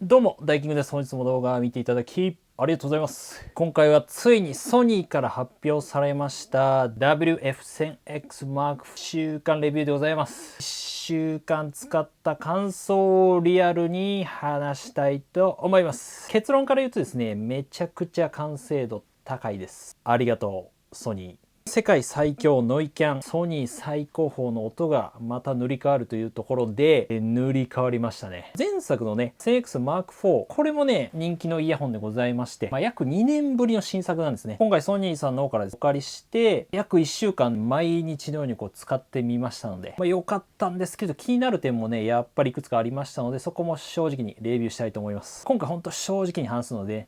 どうも、ダイキングです。本日も動画を見ていただきありがとうございます。今回はついにソニーから発表されました WF1000X Mark 週間レビューでございます。1週間使った感想をリアルに話したいと思います。結論から言うとですね、めちゃくちゃ完成度高いです。ありがとう、ソニー。世界最強ノイキャンソニー最高峰の音がまた塗り替わるというところで塗り替わりましたね。前作のね 1000X Mark IV これもね人気のイヤホンでございまして、約2年ぶりの新作なんですね。今回ソニーさんの方からお借りして約1週間毎日のように使ってみましたので、良かったんですけど気になる点もねやっぱりいくつかありましたので、そこも正直にレビューしたいと思います。今回ほんと正直に話すので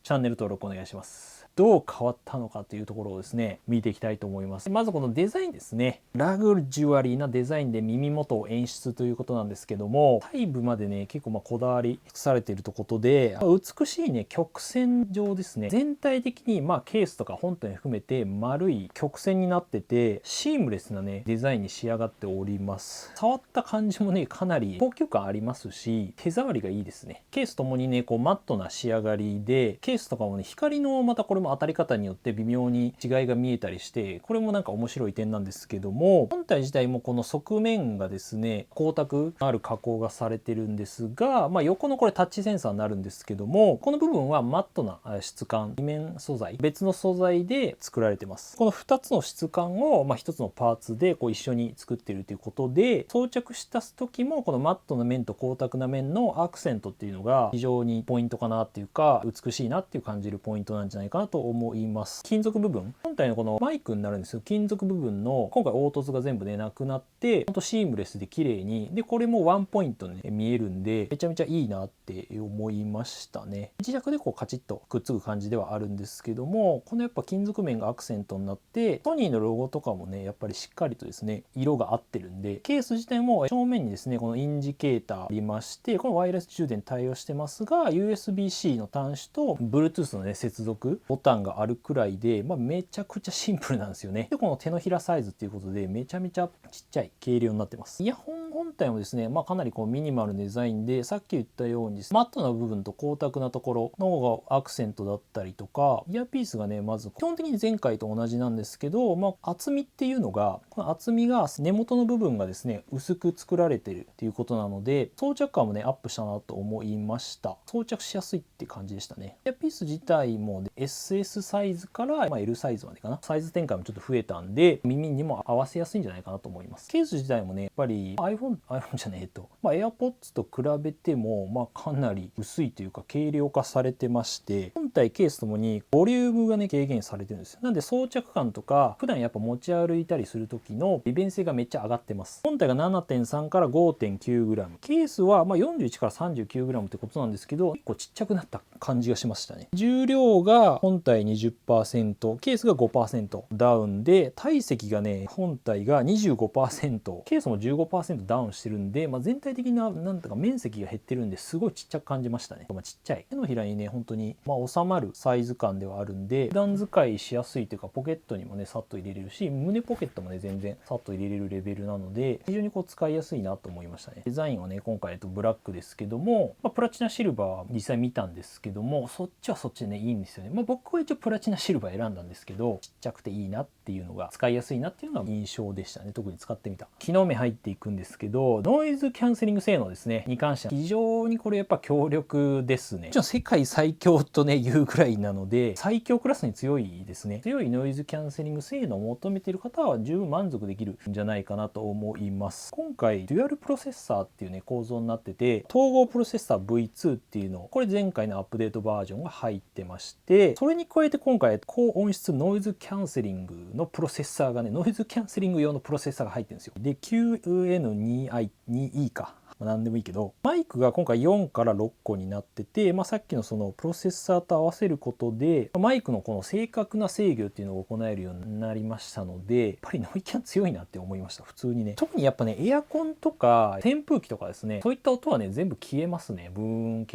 チャンネル登録お願いします。どう変わったのかというところをですね見ていきたいと思います。まずこのデザインですね。ラグジュアリーなデザインで耳元を演出ということなんですけども、細部までね結構こだわり尽くされているということで、美しいね曲線状ですね。全体的にケースとか本体含めて丸い曲線になっててシームレスなねデザインに仕上がっております。触った感じもねかなり高級感ありますし、手触りがいいですね。ケースともにねマットな仕上がりで、ケースとかもね光のまたこれも当たり方によって微妙に違いが見えたりして、これもなんか面白い点なんですけども、本体自体もこの側面がですね光沢のある加工がされてるんですが、横のこれタッチセンサーになるんですけども、この部分はマットな質感、二面素材、別の素材で作られてます。この2つの質感を1つのパーツで一緒に作っているということで、装着した時もこのマットな面と光沢な面のアクセントっていうのが非常にポイントかなっていうか、美しいなっていう感じるポイントなんじゃないかなと思います。金属部分、本体のこのマイクになるんですよ。金属部分の今回凹凸が全部ねなくなって、ほんとシームレスで綺麗に、でこれもワンポイントね見えるんでめちゃめちゃいいなって思いましたね。自宅でカチッとくっつく感じではあるんですけども、このやっぱ金属面がアクセントになって、ソニーのロゴとかもねやっぱりしっかりとですね色が合ってるんで、ケース自体も正面にですねこのインジケーターありまして、このワイヤレス充電対応してますが USB-C の端子と Bluetooth のね接続ボタンがあるくらいで、めちゃくちゃシンプルなんですよね。でこの手のひらサイズっていうことでめちゃめちゃちっちゃい軽量になってます。イヤホン本体もですね、かなりミニマルなデザインで、さっき言ったようにマットな部分と光沢なところの方がアクセントだったりとか、イヤーピースがねまず基本的に前回と同じなんですけど、厚みっていうのが、この厚みが根元の部分がですね薄く作られてるっていうことなので、装着感もねアップしたなと思いました。装着しやすいって感じでしたね。イヤーピース自体も SS サイズから、L サイズまでかな、サイズ展開もちょっと増えたんで耳にも合わせやすいんじゃないかなと思います。ケース自体もねやっぱり iPhone じゃねえと、AirPods と比べてもかなり薄いというか軽量化されてまして、本体ケースともにボリュームがね軽減されてるんですよ。なんで装着感とか普段やっぱ持ち歩いたりする時の利便性がめっちゃ上がってます。本体が 7.3 から 5.9g、 ケースは41から 39g ってことなんですけど、結構ちっちゃくなった感じがしましたね。重量が本体 20%、 ケースが 5% ダウンで、体積がね本体が 25%、 ケースも 15% ダウンしてるんで、全体的ななんとか面積が減ってるんですごいちっちゃく感じましたね。ちっちゃい手のひらにね本当に収まるサイズ感ではあるんで、普段使いしやすいというか、ポケットにもねさっと入れれるし、胸ポケットもね全然さっと入れれるレベルなので、非常に使いやすいなと思いましたね。デザインはね今回ブラックですけども、プラチナシルバーは実際見たんですけども、そっちはそっちでねいいんですよね。僕は一応プラチナシルバー選んだんですけど、ちっちゃくていいなっていうのが、使いやすいなっていうのが印象でしたね。特に使ってみた。機能面入っていくんですけど、ノイズキャンセリング性能ですねに関しては非常にこれやっぱ強力ですね。もちろん世界最強とね言うぐらいなので、最強クラスに強いですね。強いノイズキャンセリング性能を求めている方は十分満足できるんじゃないかなと思います。今回デュアルプロセッサーっていうね構造になってて、統合プロセッサー V2 っていうの、これ前回のアップデートバージョンが入ってまして、それに加えて今回高音質ノイズキャンセリングのプロセッサーがね、ノイズキャンセリング用のプロセッサーが入ってるんですよ。で QN2i2E か、何でもいいけど、マイクが今回4から6個になってて、さっきのそのプロセッサーと合わせることでマイクのこの正確な制御っていうのを行えるようになりましたので、やっぱりノイキャン強いなって思いました。普通にね、特にやっぱねエアコンとか扇風機とかですね、そういった音はね全部消えますね。ブーンっ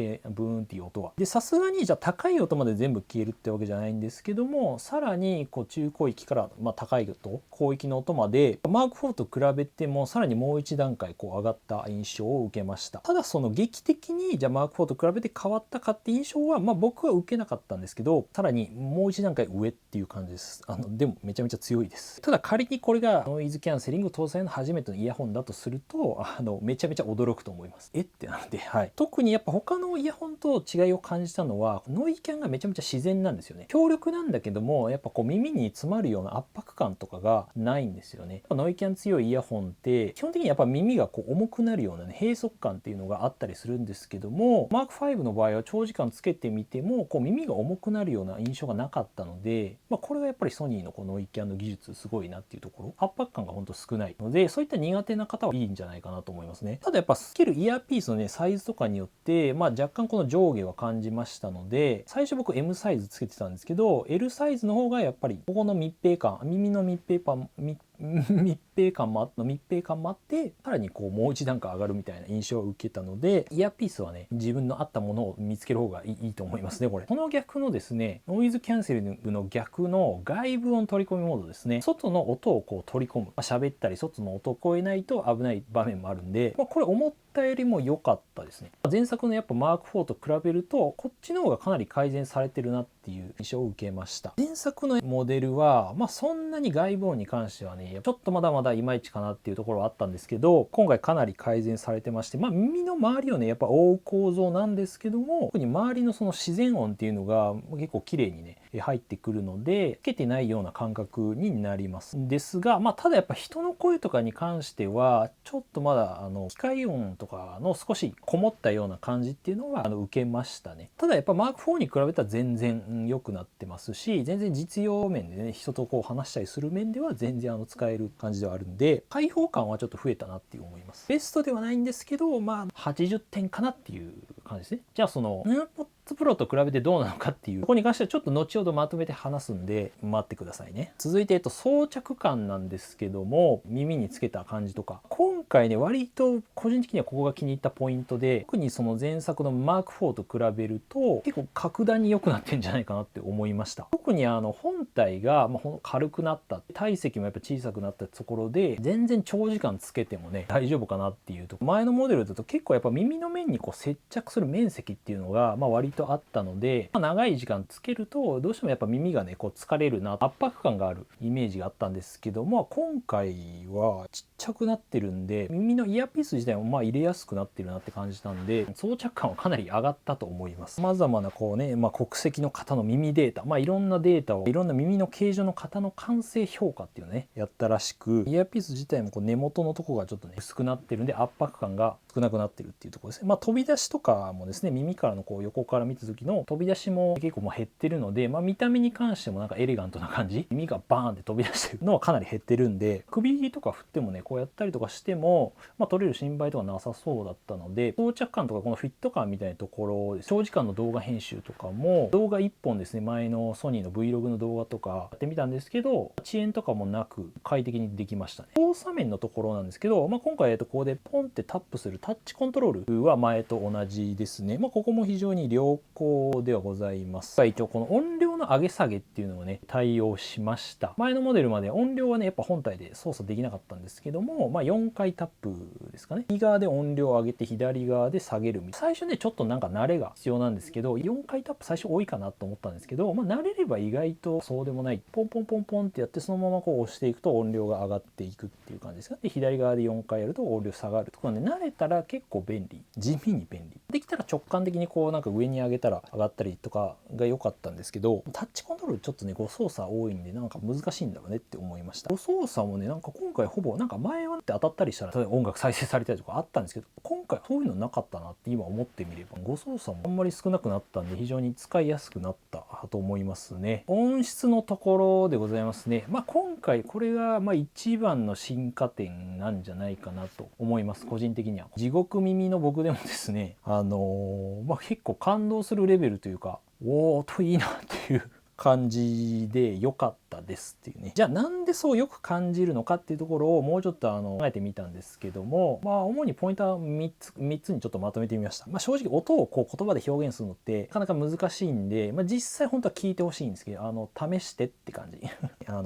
ていう音は。でさすがにじゃあ高い音まで全部消えるってわけじゃないんですけども、さらに中高域から高い音、広域の音までマーク4と比べてもさらにもう一段階上がった印象を受けました。ただその劇的にじゃあマーク4と比べて変わったかって印象は僕は受けなかったんですけど、さらにもう一段階上っていう感じです。でもめちゃめちゃ強いです。ただ仮にこれがノイズキャンセリング搭載の初めてのイヤホンだとするとめちゃめちゃ驚くと思います。ってなので、はい、特にやっぱ他のイヤホンと違いを感じたのはノイキャンがめちゃめちゃ自然なんですよね。強力なんだけどもやっぱこう耳に詰まるような圧迫感とかがないんですよね。ノイキャン強いイヤホンって基本的にやっぱ耳がこう重くなるようなね閉塞感っていうのがあったりするんですけども、マーク5の場合は長時間つけてみてもこう耳が重くなるような印象がなかったので、これがやっぱりソニーのこのノイキャンの技術すごいなっていうところ、圧迫感がほんと少ないので、そういった苦手な方はいいんじゃないかなと思いますね。ただやっぱつけるイヤーピースのねサイズとかによって若干この上下は感じましたので、最初僕 M サイズつけてたんですけど L サイズの方がやっぱりここの密閉感、耳の密閉感もあってさらにこうもう一段階上がるみたいな印象を受けたので、イヤーピースはね自分の合ったものを見つける方がいいと思いますね。この逆のですねノイズキャンセリングの逆の外部音取り込みモードですね、外の音をこう取り込む、喋ったり外の音を超えないと危ない場面もあるんで、これ思ったよりも良かったですね。前作のやっぱマーク4と比べるとこっちの方がかなり改善されてるなっていう印象を受けました。前作のモデルはそんなに外部音に関してはねちょっとまだまだいまいちかなっていうところはあったんですけど、今回かなり改善されてまして、耳の周りをねやっぱ覆う構造なんですけども、特に周りのその自然音っていうのが結構綺麗にね入ってくるのでつけてないような感覚になりますですが、ただやっぱ人の声とかに関してはちょっとまだ機械音とかの少しこもったような感じっていうのは受けましたね。ただやっぱマーク4に比べたら全然良くなってますし、全然実用面でね人とこう話したりする面では全然使える感じではあるんで、開放感はちょっと増えたなっていう思います。ベストではないんですけど80点かなっていう感じですね。じゃあそのAirPods Pro と比べてどうなのかっていうところに関してはちょっと後ほどまとめて話すんで待ってくださいね。続いて装着感なんですけども、耳につけた感じとか今回ね割と個人的にはここが気に入ったポイントで、特にその前作のマーク4と比べると結構格段に良くなってんじゃないかなって思いました。特に本体が軽くなった、体積もやっぱ小さくなったところで全然長時間つけてもね大丈夫かなっていうと、前のモデルだと結構やっぱ耳の面にこう接着する面積っていうのが割とあったので、長い時間つけるとどうしてもやっぱ耳がねこう疲れるな、圧迫感があるイメージがあったんですけども、今回はちっちゃくなってるんで耳のイヤーピース自体も入れやすくなってるなって感じたんで、装着感はかなり上がったと思います。様々なこうね、国籍の方の耳データ、いろんなデータをいろんな耳の形状の方の完成評価っていうのねやったらしく、イヤーピース自体もこう根元のとこがちょっとね薄くなってるんで圧迫感が少なくなってるっていうところですね。飛び出しとかもですね、耳からのこう横から見た時の飛び出しも結構減ってるので、見た目に関してもなんかエレガントな感じ、耳がバーンって飛び出してるのはかなり減ってるんで、首とか振ってもねこうやったりとかしても取れる心配とかなさそうだったので、装着感とかこのフィット感みたいなところ、長時間の動画編集とかも動画1本ですね、前のソニーの Vlog の動画とかやってみたんですけど遅延とかもなく快適にできましたね。操作面のところなんですけど、今回ここでポンってタップするタッチコントロールは前と同じですね。ここも非常に良好ではございます。一応この音量の上げ下げっていうのをね対応しました。前のモデルまで音量はねやっぱ本体で操作できなかったんですけども、4回タップですかね、右側で音量を上げて左側で下げる。最初ねちょっとなんか慣れが必要なんですけど、4回タップ最初多いかなと思ったんですけど、慣れれば意外とそうでもない。ポンポンポンポンってやってそのままこう押していくと音量が上がっていくっていう感じですか。で左側で4回やると音量下がるとかね、慣れたら結構便利、地味に便利できたら直感的にこうなんか上に上げたら上がったりとかが良かったんですけど、タッチコントロールちょっとね誤操作多いんでなんか難しいんだろうねって思いました。誤操作もねなんか今回ほぼなんか前はって当たったりしたら例えば音楽再生されたりとかあったんですけど、今回そういうのなかったなって今思ってみれば誤操作もあんまり少なくなったんで非常に使いやすくなったと思いますね。音質のところでございますね。今回これが一番の進化点なんじゃないかなと思います。個人的には地獄耳の僕でもですね結構感動するレベルというか、おーといいなっていう感じで良かったったですっていうね。じゃあなんでそうよく感じるのかっていうところをもうちょっと考えてみたんですけども、主にポイントは3つにちょっとまとめてみました。正直音をこう言葉で表現するのってなかなか難しいんで、実際本当は聞いてほしいんですけど、試してって感じ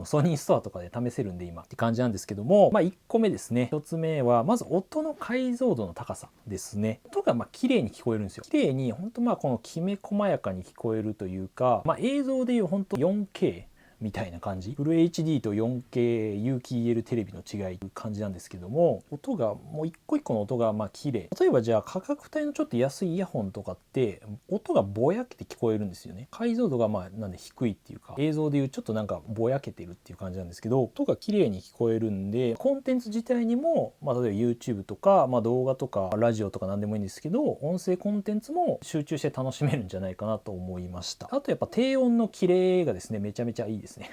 ソニーストアとかで試せるんで今って感じなんですけども、1個目ですね。1つ目はまず音の解像度の高さですね。音が綺麗に聞こえるんですよ。綺麗に本当このきめ細やかに聞こえるというか、映像でいう本当 4Kみたいな感じ、フル HD と 4K 有機 EL テレビの違いという感じなんですけども、音がもう一個一個の音が綺麗。例えばじゃあ価格帯のちょっと安いイヤホンとかって音がぼやけて聞こえるんですよね。解像度がなんで低いっていうか、映像でいうちょっとぼやけてるっていう感じなんですけど、音が綺麗に聞こえるんで、コンテンツ自体にも例えば YouTube とか、動画とかラジオとか何でもいいんですけど、音声コンテンツも集中して楽しめるんじゃないかなと思いました。あとやっぱ低音の綺麗がですね、めちゃめちゃいいですね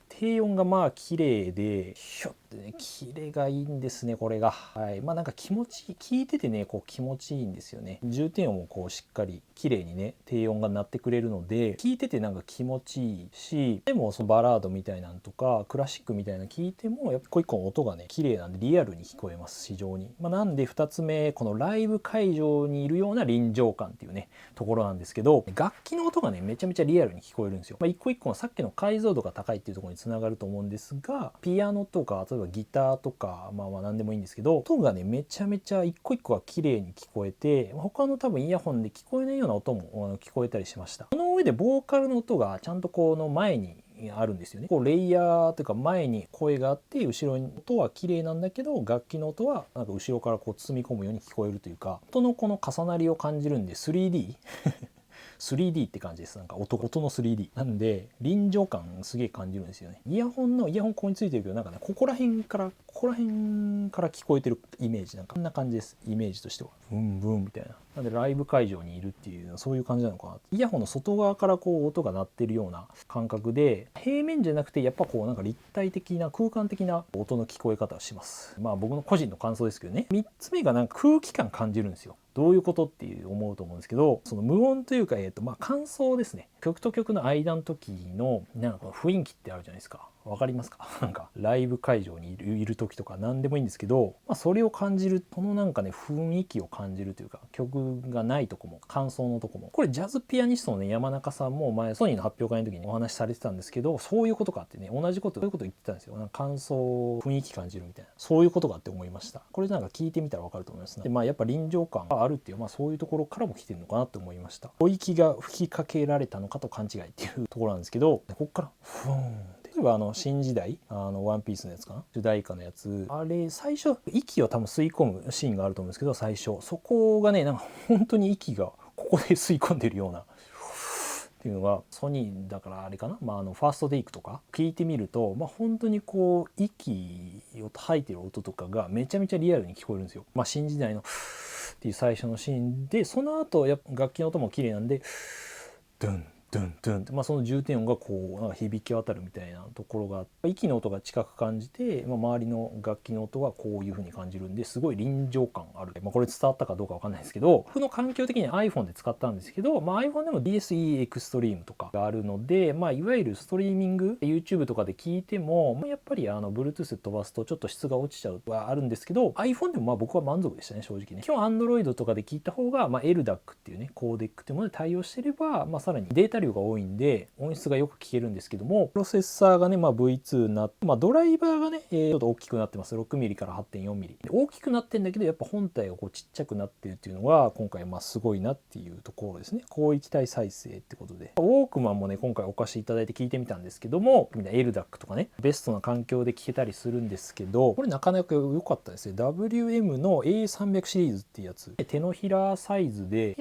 低音が綺麗でひょってね、キレがいいんですねこれが。はい、気持ちいい、聞いててねこう気持ちいいんですよね。重点音もこうしっかり綺麗にね低音が鳴ってくれるので、聞いてて気持ちいいし、でもそのバラードみたいなんとかクラシックみたいな聞いてもやっぱ一個一個の音がね綺麗なんでリアルに聞こえます非常に。なんで2つ目、このライブ会場にいるような臨場感っていうねところなんですけど、楽器の音がねめちゃめちゃリアルに聞こえるんですよ。一個一個のさっきの解像度が高いっていうところにつながると思うんですが、ピアノとか例えばギターとか何でもいいんですけど、音がねめちゃめちゃ一個一個が綺麗に聞こえて、他の多分イヤホンで聞こえないような音も聞こえたりしました。その上でボーカルの音がちゃんとこの前にあるんですよね。こうレイヤーというか前に声があって後ろに音は綺麗なんだけど、楽器の音は後ろからこう包み込むように聞こえるというか、音のこの重なりを感じるんで 3D 3D って感じです。音の 3D なんで臨場感すげえ感じるんですよね。イヤホンここについてるけどここら辺から聞こえてるイメージ、こんな感じです。イメージとしてはブンブンみたいな。なんでライブ会場にいるっていうのはそういう感じなのかな。イヤホンの外側からこう音が鳴ってるような感覚で、平面じゃなくてやっぱこう立体的な空間的な音の聞こえ方をします。僕の個人の感想ですけどね。3つ目が空気感感じるんですよ。どういうことって思うと思うんですけど、その無音というか、感想ですね。曲と曲の間の時の雰囲気ってあるじゃないですか。わかりますか？ライブ会場にいる時とか何でもいいんですけど、それを感じる、この雰囲気を感じるというか、曲がないとこも感想のとこも、これジャズピアニストのね山中さんも前ソニーの発表会の時にお話しされてたんですけど、そういうことかってね、同じことそういうこと言ってたんですよ。感想、雰囲気感じるみたいな、そういうことかって思いました。これ聞いてみたらわかると思いますね。でやっぱ臨場感があるっていう、そういうところからも来てるのかなって思いました。吐息が吹きかけられたのかと勘違いっていうところなんですけど、ここからフーン、例えば新時代ワンピースのやつかな、主題歌のやつ、あれ最初息を多分吸い込むシーンがあると思うんですけど、最初そこがね本当に息がここで吸い込んでるようなっていうのが、ソニーだからあれかな、ファーストテイクとか聞いてみると、本当にこう息を吐いてる音とかがめちゃめちゃリアルに聞こえるんですよ。新時代のっていう最初のシーンで、その後楽器の音も綺麗なんでドゥンドゥンドゥンって、その重点音がこう響き渡るみたいなところが、息の音が近く感じて、周りの楽器の音がこういう風に感じるんで、すごい臨場感ある。これ伝わったかどうかわかんないですけど、僕の環境的に iPhone で使ったんですけど、iPhone でも DSE エクストリームとかがあるので、いわゆるストリーミング YouTube とかで聞いても、やっぱりBluetooth で飛ばすとちょっと質が落ちちゃうはあるんですけど、 iPhone でも僕は満足でしたね正直ね。基本 Android とかで聞いた方が、LDAC っていうねコーデックっていうもので対応してれば、さらにデータ量が多いんで音質がよく聞けるんですけども、プロセッサーがね、V2 になって、ドライバーがね、ちょっと大きくなってます。 6mm から 8.4mm 大きくなってんだけど、やっぱ本体がこうちっちゃくなってるっていうのが今回すごいなっていうところですね。広域体再生ってことで、ウォークマンもね今回お貸しいただいて聞いてみたんですけども、LDAC とかねベストな環境で聞けたりするんですけど、これなかなか良かったですね。 WM の A300 シリーズっていうやつ、手のひらサイズで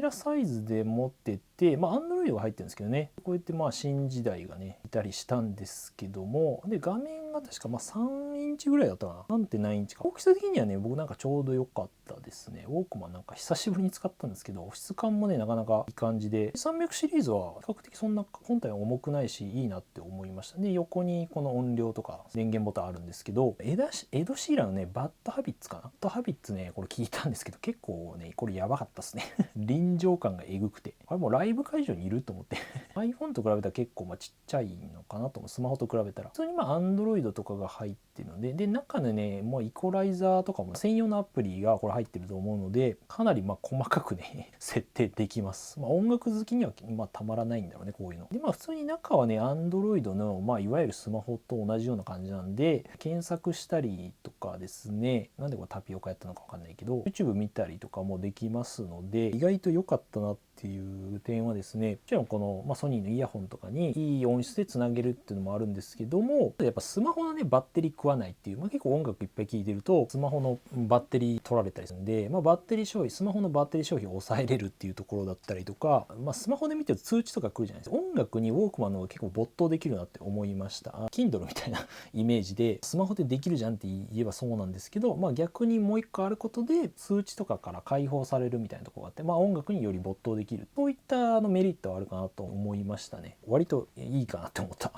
持ってて、Android が入ってるんですけどね、こうやって新時代がねいたりしたんですけども、で画面がが確か3インチぐらいだったかな。3.7 インチか。大きさ的にはね、僕なんかちょうど良かったですね。ウォークマンなんか久しぶりに使ったんですけど、質感もね、なかなかいい感じで、300シリーズは比較的そんな本体は重くないし、いいなって思いました。で、横にこの音量とか電源ボタンあるんですけど、エド・シーランのね、バッドハビッツかな。バッドハビッツね、これ聞いたんですけど、結構ね、これやばかったっすね。臨場感がえぐくて。あれもうライブ会場にいると思って。iPhone と比べたら結構ちっちゃいのかなと思う。スマホと比べたら。普通にAndroid とかが入ってるので、で、中でね、もうイコライザーとかも専用のアプリがこれ入ってると思うので、かなり細かくね、設定できます。音楽好きにはたまらないんだろうね、こういうの。で、普通に中はね、Android のいわゆるスマホと同じような感じなんで、検索したりとかですね、なんでこれタピオカやったのかわかんないけど、YouTube 見たりとかもできますので、意外と良かったなっていう点はですね、もちろんこの、ソニーのイヤホンとかにいい音質でつなげるっていうのもあるんですけども、やっぱスマホのね、バッテリー食わないっていう、結構音楽いっぱい聴いてると、スマホのバッテリー取られたりするんで、バッテリー消費、スマホのバッテリー消費を抑えれるっていうところだったりとか、スマホで見てると通知とか来るじゃないですか。音楽にウォークマンの方が結構没頭できるなって思いました。Kindle みたいなイメージで、スマホでできるじゃんって言えばそうなんですけど、逆にもう一個あることで通知とかから解放されるみたいなところがあって、音楽により没頭できる。そういったメリットはあるかなと思いましたね。割といいかなって思った。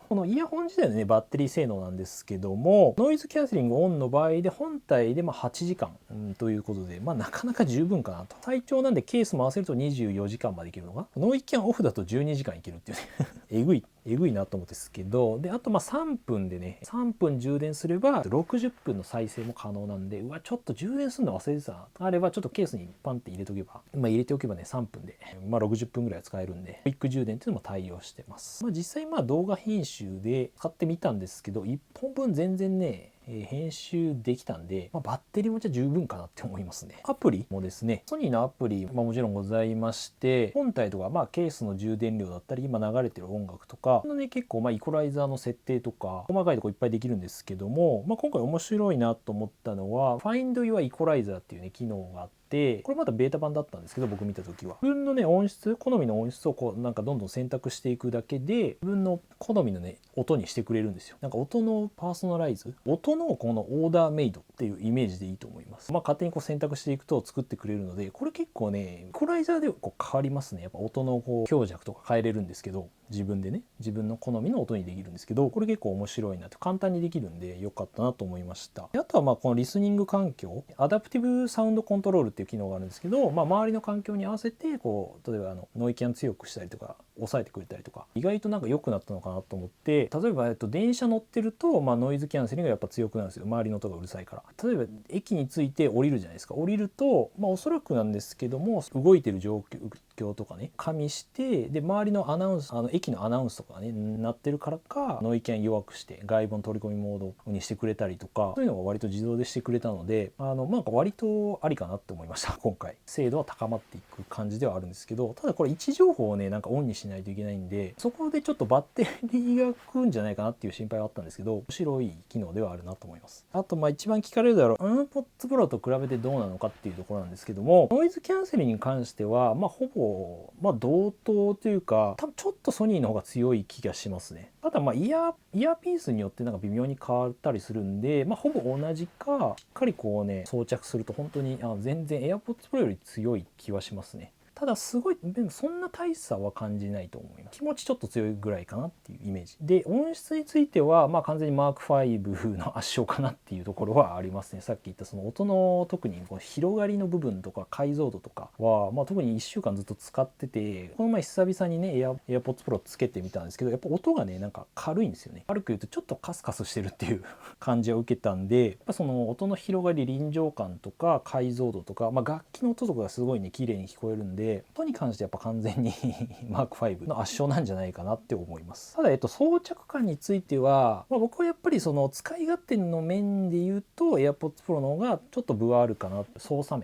このイヤホン自体のね、バッテリー性能なんですけども、ノイズキャンセリングオンの場合で本体で8時間、ということで、なかなか十分かなと。最長なんでケースも合わせると24時間までいけるのが、ノイキャンオフだと12時間いけるっていうね。えぐいなと思うんですけど、で、あと3分でね、3分充電すれば60分の再生も可能なんで、ちょっと充電するの忘れてたな。あればちょっとケースにパンって入れておけば、入れておけばね、3分で、60分ぐらい使えるんで、クイック充電っていうのも対応してます。実際動画編集で使ってみたんですけど、1本分全然ね、編集できたんで、バッテリーもじゃ十分かなって思いますね。アプリもですね、ソニーのアプリ、もちろんございまして、本体とか、ケースの充電量だったり、今流れてる音楽とか、結構イコライザーの設定とか、細かいとこいっぱいできるんですけども、今回面白いなと思ったのは、Find Your Equalizer っていうね、機能があって、これまだベータ版だったんですけど、僕見た時は自分のね、音質、好みの音質をどんどん選択していくだけで、自分の好みのね、音にしてくれるんですよ。音のパーソナライズ、音のこのオーダーメイドっていうイメージでいいと思います。勝手に選択していくと作ってくれるので、これ結構ね、イコライザーで変わりますね。やっぱ音の強弱とか変えれるんですけど、自分でね、自分の好みの音にできるんですけど、これ結構面白いなって簡単にできるんで良かったなと思いました。あとはこのリスニング環境、アダプティブサウンドコントロールっていう機能があるんですけど、周りの環境に合わせて例えばノイキャン強くしたりとか抑えてくれたりとか、意外と良くなったのかなと思って、例えば電車乗ってるとノイズキャンセリングがやっぱ強くなるんですよ。周りの音がうるさいから。例えば駅に着いて降りるじゃないですか。降りるとおそらくなんですけども、動いてる状況とかね加味して、で周りのアナウンス、駅のアナウンスとかねなってるからか、ノイキャン弱くして外部の取り込みモードにしてくれたりとか、そういうのが割と自動でしてくれたので、割とありかなって思いました。今回精度は高まっていく感じではあるんですけど、ただこれ位置情報をねオンにしないといけないんで、そこでちょっとバッテリーが食うんじゃないかなっていう心配はあったんですけど、面白い機能ではあるなと思います。あと一番聞かれるだろう、AirPods Pro と比べてどうなのかっていうところなんですけども、ノイズキャンセリングに関してはほぼ同等というか、多分ちょっとソニーの方が強い気がしますね。ただイヤーピースによって微妙に変わったりするんで、ほぼ同じか、しっかり装着すると本当に全然 AirPods Pro より強い気はしますね。ただすごいそんな大差は感じないと思います。気持ちちょっと強いぐらいかなっていうイメージで、音質については完全に Mark5 の圧勝かなっていうところはありますね。さっき言ったその音の特に広がりの部分とか解像度とかは、特に1週間ずっと使ってて、この前久々にね AirPods Pro つけてみたんですけど、やっぱ音がね軽いんですよね。軽く言うとちょっとカスカスしてるっていう感じを受けたんで、やっぱその音の広がり、臨場感とか解像度とか、楽器の音とかがすごいね綺麗に聞こえるんで、音に関してやっぱ完全にMark5 の圧勝なんじゃないかなって思います。ただ装着感については、僕はやっぱりその使い勝手の面で言うと AirPods Pro の方がちょっと分はあるかな。操作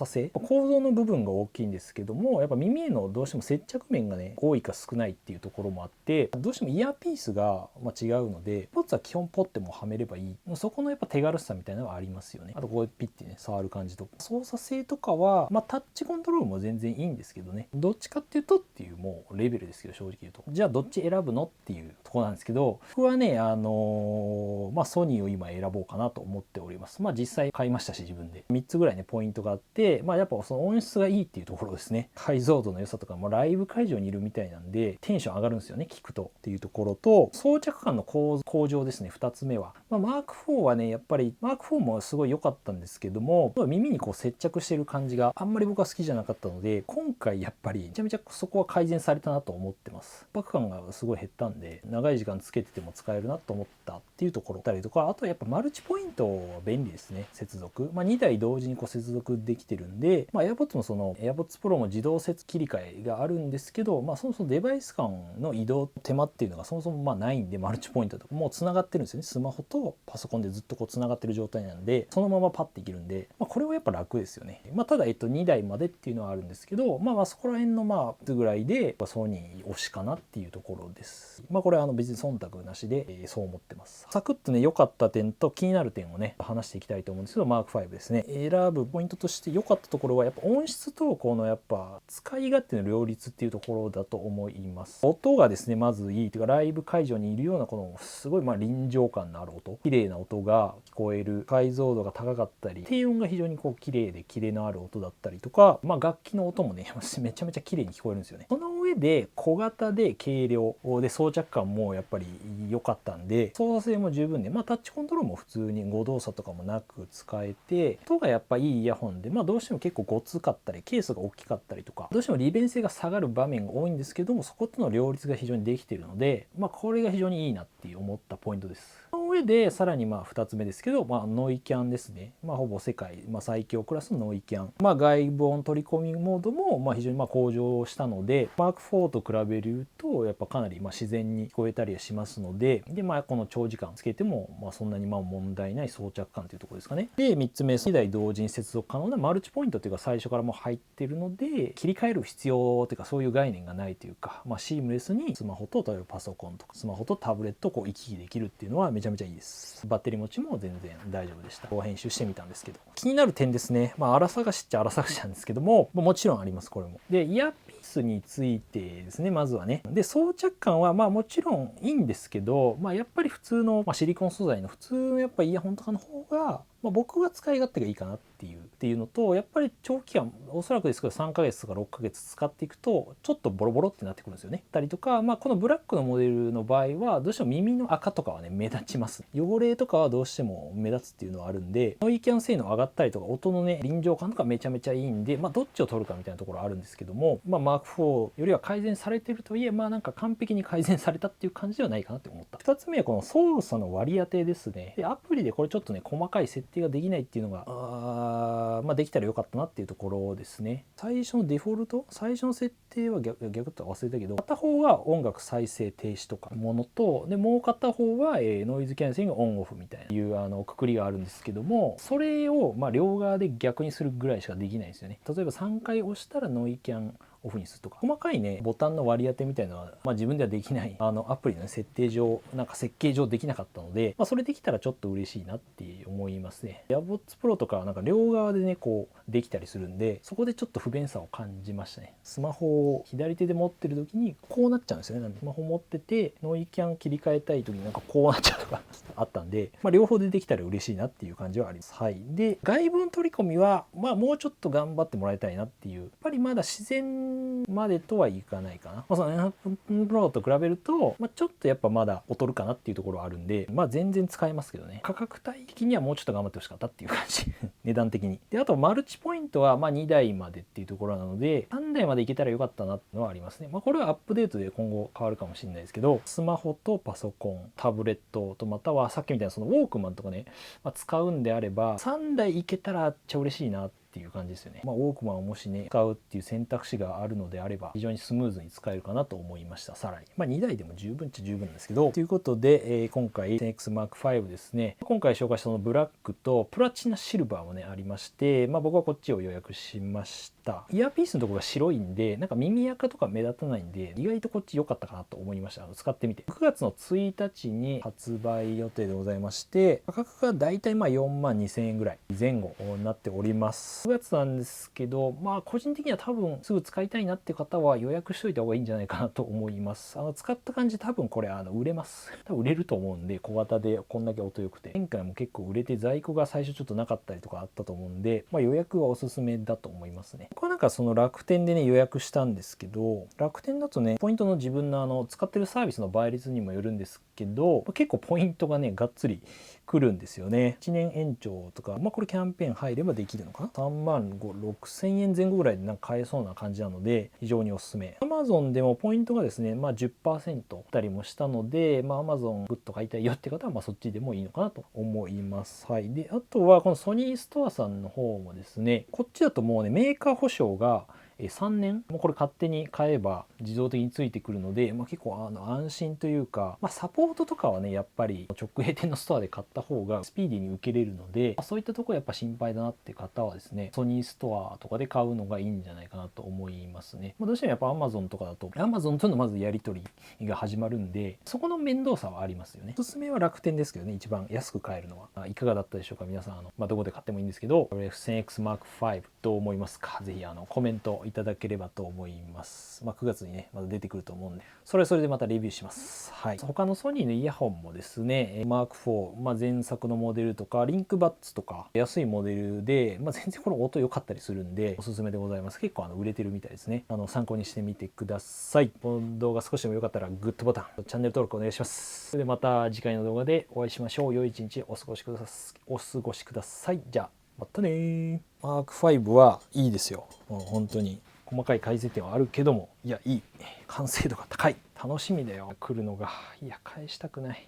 性、構造の部分が大きいんですけども、やっぱ耳へのどうしても接着面がね多いか少ないっていうところもあって、どうしてもイヤーピースが違うので、AirPods は基本ポッてもはめればいい、そこのやっぱ手軽さみたいなのはありますよね。あとこうピッてね触る感じとか操作性とかはタッチコントロールも全然いいいんですけどね、どっちかっていうとっていうもうレベルですけど、正直言うとじゃあどっち選ぶのっていうところなんですけど、僕はねソニーを今選ぼうかなと思っております。実際買いましたし自分で3つぐらいねポイントがあって、やっぱその音質がいいっていうところですね。解像度の良さとか、ライブ会場にいるみたいなんでテンション上がるんですよね、聞くとっていうところと、装着感の向上ですね。2つ目は、マーク4はねやっぱりマーク4もすごい良かったんですけども、耳にこう接着してる感じがあんまり僕は好きじゃなかったので、今回やっぱりめちゃめちゃそこは改善されたなと思ってます。圧迫感がすごい減ったんで、長い時間つけてても使えるなと思ったっていうところだったりとか、あとやっぱマルチポイントは便利ですね。接続、2台同時にこう接続できてるんで、AirPods もその AirPods Pro も自動切り替えがあるんですけど、そもそもデバイス間の移動手間っていうのがそもそもないんで、マルチポイントとかもうつながってるんですよね。スマホとパソコンでずっとこうつながってる状態なんで、そのままパッていけるんで、これはやっぱ楽ですよね。ただ2台までっていうのはあるんですけど、そこら辺のぐらいでソニー推しかなっていうところです。これは別に忖度なしで、そう思ってます。サクッとね良かった点と気になる点をね話していきたいと思うんですけど、マーク5ですね。選ぶポイントとして良かったところはやっぱ音質とこのやっぱ使い勝手の両立っていうところだと思います。音がですねまずいいというか、ライブ会場にいるようなこのすごい臨場感のある音、綺麗な音が聞こえる、解像度が高かったり、低音が非常にこう綺麗でキレのある音だったりとか、楽器の音もねめちゃめちゃ綺麗に聞こえるんですよね。その上で小型で軽量で装着感もやっぱり良かったんで、操作性も十分で、タッチコントロールも普通に誤動作とかもなく使えて、音がやっぱいいイヤホンで、どうしても結構ごつかったりケースが大きかったりとか、どうしても利便性が下がる場面が多いんですけども、そことの両立が非常にできているので、これが非常にいいなって思ったポイントです。その上でさらに2つ目ですけど、ノイキャンですね。ほぼ世界、最強クラスのノイキャン、外部音取り込みモードも非常に向上したので、マーク4と比べるとやっぱかなり自然に聞こえたりはしますので、この長時間つけてもそんなに問題ない装着感というところですかね。で3つ目、2台同時に接続可能なマルチポイントというか最初からもう入ってるので、切り替える必要というかそういう概念がないというか、シームレスにスマホと例えばパソコンとかスマホとタブレットをこう行き来できるっていうのはめちゃめちゃいいです。バッテリー持ちも全然大丈夫でした。編集してみたんですけど、気になる点ですね。荒探しっちゃ荒探しなんですけども、もちろんあります。これもでイヤピースについてですね、まずはね。で装着感はもちろんいいんですけど、やっぱり普通の、シリコン素材の普通のやっぱイヤホンとかの方が僕は使い勝手がいいかなっていうのと、やっぱり長期間おそらくですけど3ヶ月とか6ヶ月使っていくとちょっとボロボロってなってくるんですよね。たりとか、このブラックのモデルの場合はどうしても耳の赤とかはね目立ちます。汚れとかはどうしても目立つっていうのはあるんで、ノイキャン性能上がったりとか音のね臨場感とかめちゃめちゃいいんで、どっちを取るかみたいなところあるんですけども、マーク4よりは改善されてるとはいえ、なんか完璧に改善されたっていう感じではないかなって思った。2つ目はこの操作の割り当てですね。でアプリでこれちょっとね細かい設定ができないっていうのができたらよかったなっていうところですね。最初のデフォルト、最初の設定は逆と忘れたけど、片方が音楽再生停止とかものと、でもう片方は、ノイズキャンセリングオンオフみたいないうくくりがあるんですけども、それを両側で逆にするぐらいしかできないんですよね。例えば3回押したらノイキャンオフにするとか、細かいねボタンの割り当てみたいなのは、自分ではできないアプリの、設定上なんか設計上できなかったので、それできたらちょっと嬉しいなって思いますね。AirPods Pro とかはなんか両側でねこうできたりするんで、そこでちょっと不便さを感じましたね。スマホを左手で持ってる時にこうなっちゃうんですよね。なんでスマホ持っててノイキャン切り替えたい時になんかこうなっちゃうとかあったんで、両方でできたら嬉しいなっていう感じはあります。はい。で外部取り込みはもうちょっと頑張ってもらいたいなっていう、やっぱりまだ自然までとはいかないかな。その AirPods Pro と比べると、ちょっとやっぱまだ劣るかなっていうところはあるんで、全然使えますけどね。価格帯的にはもうちょっと頑張ってほしかったっていう感じ値段的に。であとマルチポイントは2台までっていうところなので、3台までいけたらよかったなっていうのはありますね。これはアップデートで今後変わるかもしれないですけど、スマホとパソコン、タブレットと、またはさっきみたいなそのウォークマンとかね、使うんであれば3台いけたらめっちゃ嬉しいなっていう感じですよね。ウォークマンをもしね使うっていう選択肢があるのであれば非常にスムーズに使えるかなと思いました。さらに2台でも十分っちゃ十分なんですけど、ということで、今回 10X Mark V ですね、今回紹介したそのブラックとプラチナシルバーもねありまして、僕はこっちを予約しました。イヤーピースのところが白いんでなんか耳垢とか目立たないんで、意外とこっち良かったかなと思いました。使ってみて9月の1日に発売予定でございまして、価格がだいたい4万2000円ぐらい前後になっております。9月なんですけど、まあ個人的には多分すぐ使いたいなって方は予約しといた方がいいんじゃないかなと思います。使った感じ多分これ売れます。多分売れると思うんで、小型でこんだけ音良くて。前回も結構売れて在庫が最初ちょっとなかったりとかあったと思うんで、まあ予約はおすすめだと思いますね。これなんかその楽天でね予約したんですけど、楽天だとね、ポイントの自分の使ってるサービスの倍率にもよるんですけど、結構ポイントがね、がっつり来るんですよね。1年延長とか、まあこれキャンペーン入ればできるのかな。3万6千円前後ぐらいでなんか買えそうな感じなので、非常におすすめ。Amazon でもポイントがですね、まあ 10% たりもしたので、まあ Amazon グッと買いたいよって方は、まあそっちでもいいのかなと思います。はい。で、あとはこのソニーストアさんの方もですね、こっちだともうね、メーカー保証が3年もうこれ勝手に買えば自動的についてくるので、まあ、結構安心というか、まあ、サポートとかはねやっぱり直営店のストアで買った方がスピーディーに受けれるので、まあ、そういったところやっぱ心配だなって方はですね、ソニーストアとかで買うのがいいんじゃないかなと思いますね。まあ、どうしてもやっぱ Amazon とかだと Amazon とのまずやり取りが始まるんで、そこの面倒さはありますよね。おすすめは楽天ですけどね、一番安く買えるのは。いかがだったでしょうか皆さん。まあ、どこで買ってもいいんですけど、F1000X Mark V どう思いますか？ぜひコメントいただければと思います。まあ、9月にねまだ出てくると思うんで、それでまたレビューします。はい。他のソニーのイヤホンもですね、マーク4、まあ、前作のモデルとかリンクバッツとか安いモデルで、まあ、全然これ音良かったりするんでおすすめでございます。結構売れてるみたいですね。参考にしてみてください。この動画少しでも良かったらグッドボタン、チャンネル登録お願いします。それでまた次回の動画でお会いしましょう。良い一日お過ごしください。じゃあまたね。マーク5はいいですよ。もう本当に細かい改善点はあるけども、いやいい、完成度が高い、楽しみだよ来るのが。いや返したくない。